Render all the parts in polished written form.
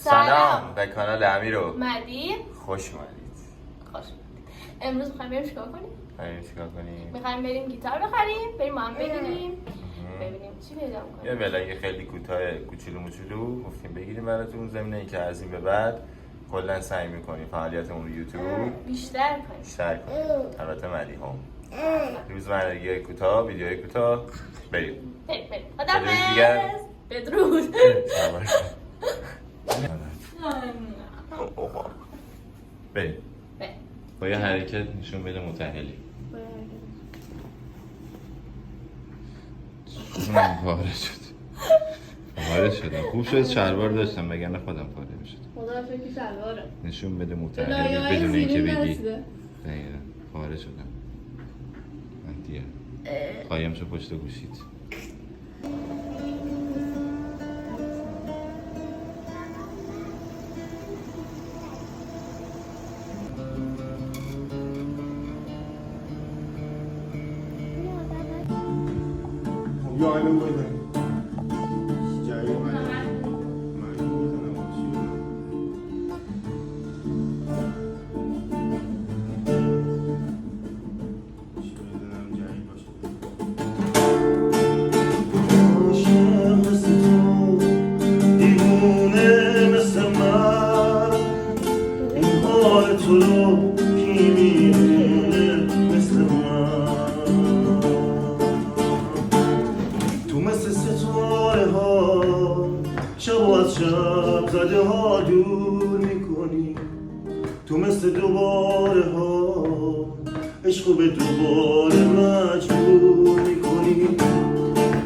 سلام به کانال امیر و مدی. خوش اومدید. امروز میخوایم بریم چیکار کنیم؟ میخوایم بریم گیتار بخریم، بریم با هم بگیریم، ببینیم چی پیدا می‌کنیم. یه ولاگ خیلی کوتاه کوچولو موچولو گفتیم بگیریم براتون، ضمن اینکه از این به بعد کلا سعی می‌کنیم فعالیتمون رو یوتیوب بیشتر کنیم. البته مدی هم روزمرگی کوتاه، ویدیوهای کوتاه. بریم. خداحافظ. بدرود. بریم. با یه حرکت نشون بده متأهلی. پاره شدم. خوب شد شلوار داشتم وگرنه خودم پاره میشد. خدا فکر شلواره. نشون بده متأهلی بدون اینکه بگی. دقیقاً پاره شدم. دیگه. قایم شو پشت گوشیت. یا الان بزنیم جایی من میزنم چی بزنم جایی باشه عاشق مثل تو دیوونه مثل من این حال تو رو کی میدونه مثل من تو مثل ستاره ها شب و از شب زده ها دور میکنی تو مثل دوباره ها عشق به دوباره مجبور میکنی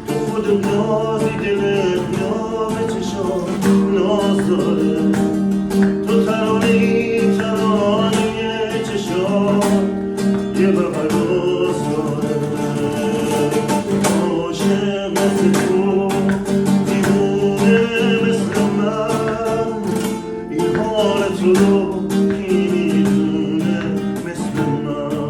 تو خودت نازی دلت نامه چشات ناز داره تو ترانه ای ترانه چشات یه بغل راز داره عاشق مثل تو دیوونه مثل من این حال تو رو کی میدونه مثل من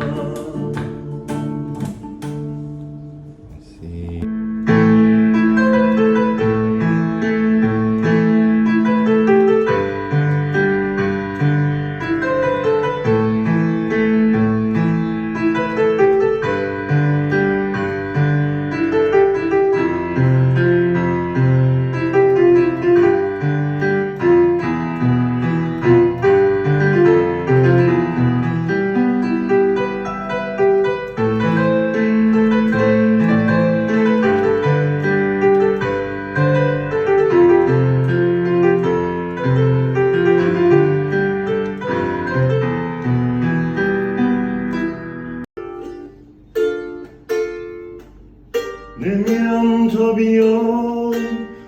نمیرم تا بیای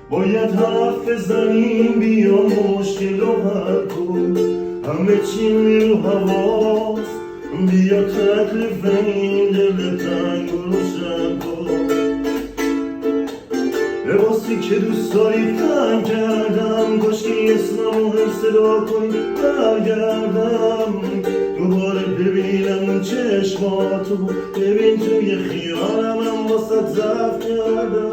باید حرف بزنیم بیا مشکل رو حل کن همه چی رو حواس بیا تکلیف این دل تنگ رو روشن کن لباسی که دوست داری تنگ کردم کاشکی اسممو هم صدا کنی برگردم دوباره ببینم اون چشماتو ببین توی خیالم هم واسه ضعف کردم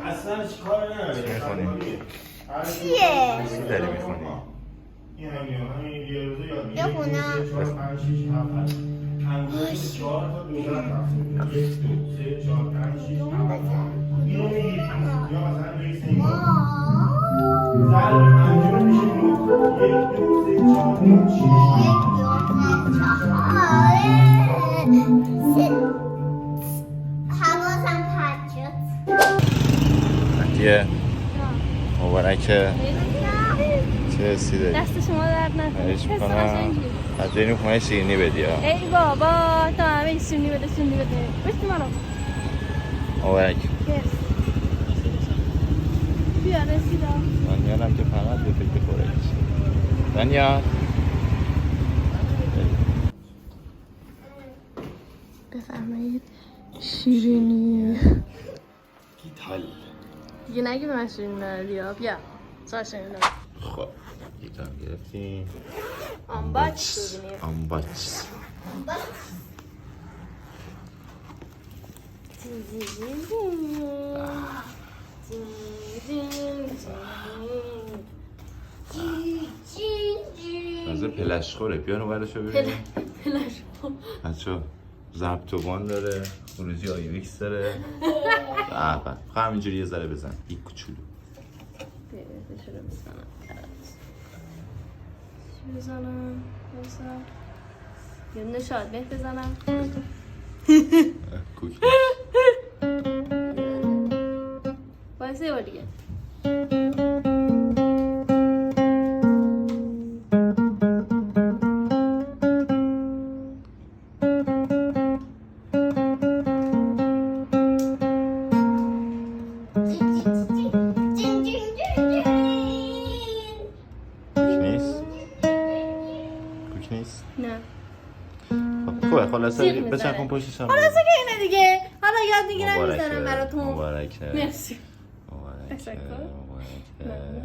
اصلا چی کار نداری؟ چیه؟ چی داری میخونی؟ این همین یه روزه یاد میگیری بخونم 4 5 6 7 8 4 تا دوزن رفتیم 1 2 3 4 5 6 7 اینو میگیری یا مثلا میگی سنگا زن پنجمه میشه 1 2 3 4 5 6 حواسم پرت شد مهدیه مبارکه چه حسی داری؟ دست شما درد نکنه. خواهش میکنم از بریم خونه شیرینی بدی ها. ای بابا تو همه شیرینی بده بشتی منو مبارک بیا رسیدم دانیال که فقط به فکر خورش دانیال بفرمایید شیرینی گیتال دیگه نگی به من شیرینی ندادی ها. بیا چهار شیرینی دادم. خب گیتال گرفتیم آمباچ شیرینی آمباچ نظر پلش خوره، بیانو برشو ببینیم. پلش خور. بچه زبطوان داره، خروجی آیویکس داره. فقط همینجوری یه ذره بزن، این کوچولو. بیایدش رو بزنم. چی بزنم؟ یه دونه شادمهر بزنم. کوک باید یه بار دیگه. نیست؟ نه. خوبه خلاصه بچرخون پشتش هم. خلاصه که اینه دیگه. حالا یاد میگیرم میزنم براتون. مبارکه. مرسی. مبارکه. تشکر. مبارکه.